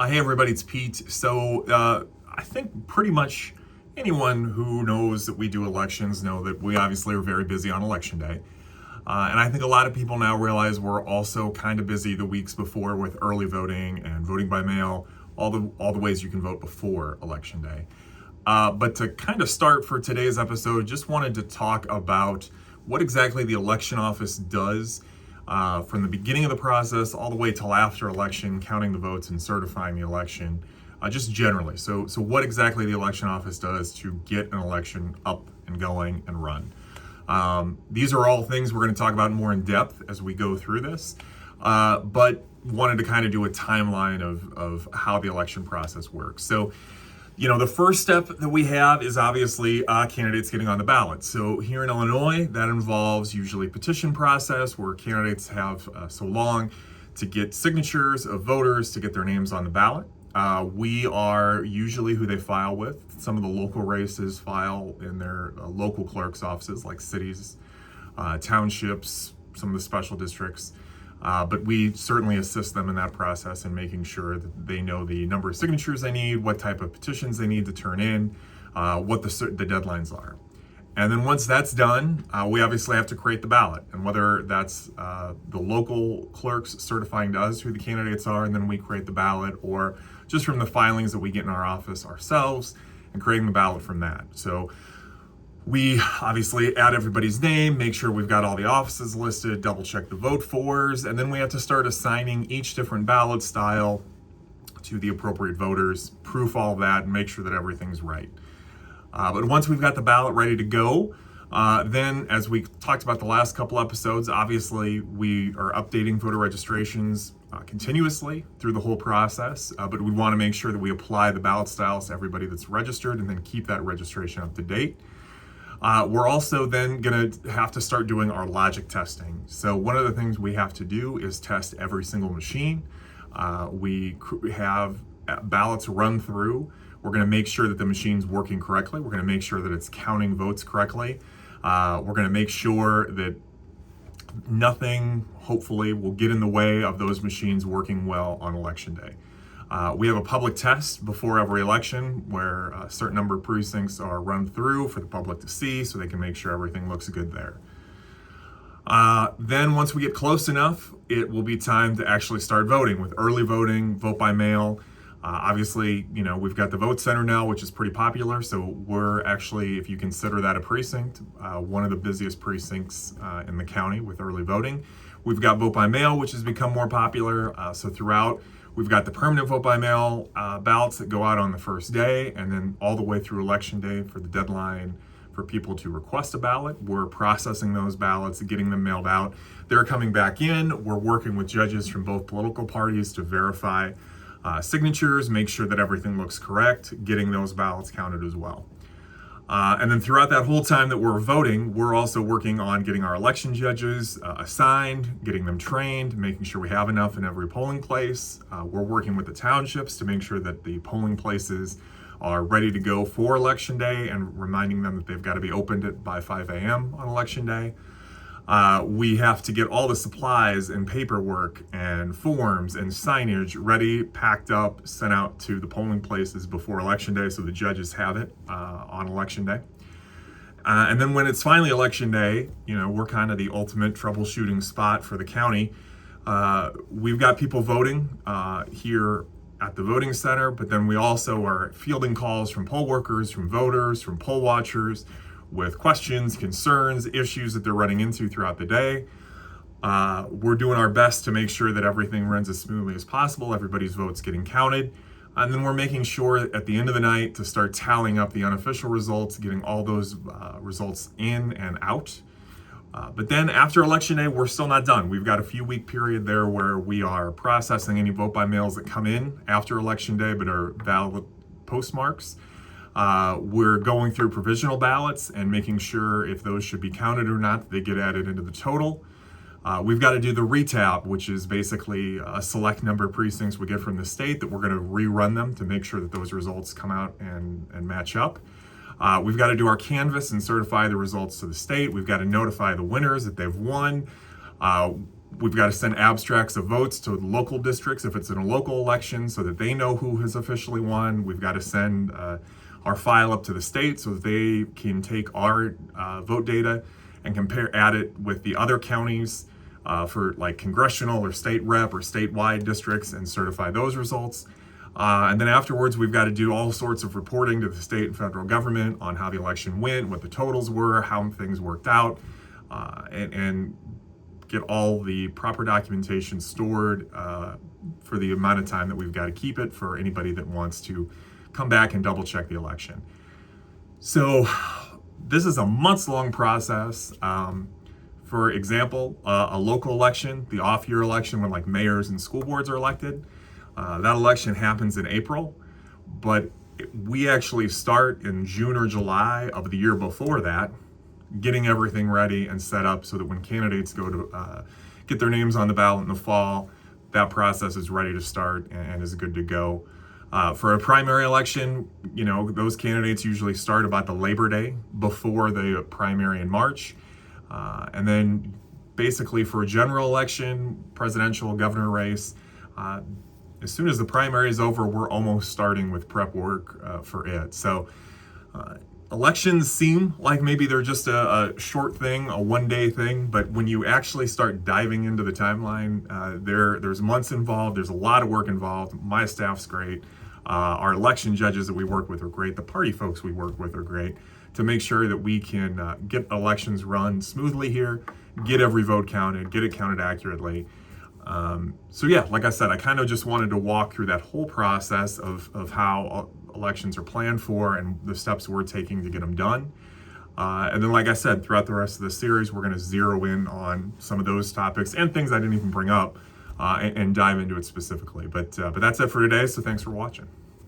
Hey everybody, it's Pete. I think pretty much anyone who knows that we do elections know that we obviously are very busy on election day. And I think a lot of people now realize we're also kind of busy the weeks before with early voting and voting by mail, all the ways you can vote before election day. But to kind of start for today's episode, just wanted to talk about what exactly the election office does from the beginning of the process all the way till after election, counting the votes and certifying the election, just generally. So what exactly the election office does to get an election up and going and run. These are all things we're going to talk about more in depth as we go through this, but wanted to kind of do a timeline of how the election process works. So, the first step that we have is obviously candidates getting on the ballot. So here in Illinois, that involves usually petition process where candidates have so long to get signatures of voters to get their names on the ballot. We are usually who they file with. Some of the local races file in their local clerk's offices like cities, townships, some of the special districts. But we certainly assist them in that process and making sure that they know the number of signatures they need, what type of petitions they need to turn in, what the deadlines are. And then once that's done, we obviously have to create the ballot. And whether that's the local clerks certifying to us who the candidates are, and then we create the ballot, or just from the filings that we get in our office ourselves and creating the ballot from that. So we obviously add everybody's name, make sure we've got all the offices listed, double check the vote fors, and then we have to start assigning each different ballot style to the appropriate voters, proof all that, and make sure that everything's right. But once we've got the ballot ready to go, then as we talked about the last couple episodes, obviously we are updating voter registrations continuously through the whole process, but we want to make sure that we apply the ballot styles to everybody that's registered and then keep that registration up to date. We're also then going to have to start doing our logic testing. So one of the things we have to do is test every single machine. We have ballots run through. We're going to make sure that the machine's working correctly. We're going to make sure that it's counting votes correctly. We're going to make sure that nothing, hopefully, will get in the way of those machines working well on election day. We have a public test before every election where a certain number of precincts are run through for the public to see so they can make sure everything looks good there. Then once we get close enough, it will be time to actually start voting with early voting, vote by mail. Obviously, we've got the vote center now, which is pretty popular. So we're actually, if you consider that a precinct, one of the busiest precincts in the county with early voting. We've got vote by mail, which has become more popular. So throughout, we've got the permanent vote by mail ballots that go out on the first day, and then all the way through election day for the deadline for people to request a ballot. We're processing those ballots, getting them mailed out. They're coming back in. We're working with judges from both political parties to verify signatures, make sure that everything looks correct, getting those ballots counted as well. And then throughout that whole time that we're voting, we're also working on getting our election judges assigned, getting them trained, making sure we have enough in every polling place. We're working with the townships to make sure that the polling places are ready to go for election day and reminding them that they've got to be opened by 5 a.m. on election day. We have to get all the supplies and paperwork and forms and signage ready, packed up, sent out to the polling places before election day so the judges have it on election day. And then when it's finally election day, we're kind of the ultimate troubleshooting spot for the county. We've got people voting here at the voting center, but then we also are fielding calls from poll workers, from voters, from poll watchers, with questions, concerns, issues that they're running into throughout the day. We're doing our best to make sure that everything runs as smoothly as possible, everybody's votes getting counted, and then we're making sure at the end of the night to start tallying up the unofficial results, getting all those results in and out. But then after election day, we're still not done. We've got a few week period there where we are processing any vote by mails that come in after election day but are valid postmarks. We're going through provisional ballots and making sure if those should be counted or not, they get added into the total. We've got to do the retap, which is basically a select number of precincts we get from the state that we're going to rerun them to make sure that those results come out and match up. We've got to do our canvass and certify the results to the state. We've got to notify the winners that they've won. We've got to send abstracts of votes to local districts if it's in a local election so that they know who has officially won. We've got to send our file up to the state so that they can take our vote data and add it with the other counties for like congressional or state rep or statewide districts and certify those results. And then afterwards, we've got to do all sorts of reporting to the state and federal government on how the election went, what the totals were, how things worked out, and get all the proper documentation stored for the amount of time that we've got to keep it for anybody that wants to come back and double check the election. So this is a months-long process. For example, a local election, the off-year election when like mayors and school boards are elected, that election happens in April, but we actually start in June or July of the year before that, getting everything ready and set up so that when candidates go to get their names on the ballot in the fall, that process is ready to start and is good to go. For a primary election, you know, those candidates usually start about the Labor Day before the primary in March. And then basically for a general election, presidential, governor race, as soon as the primary is over, we're almost starting with prep work for it. So elections seem like maybe they're just a short thing, a one-day thing, but when you actually start diving into the timeline, there's months involved, there's a lot of work involved. My staff's great. Our election judges that we work with are great. The party folks we work with are great to make sure that we can get elections run smoothly here, get every vote counted, get it counted accurately. So yeah, like I said, I kind of just wanted to walk through that whole process of how elections are planned for and the steps we're taking to get them done. And then, like I said, throughout the rest of the series, we're going to zero in on some of those topics and things I didn't even bring up and dive into it specifically. But that's it for today, so thanks for watching.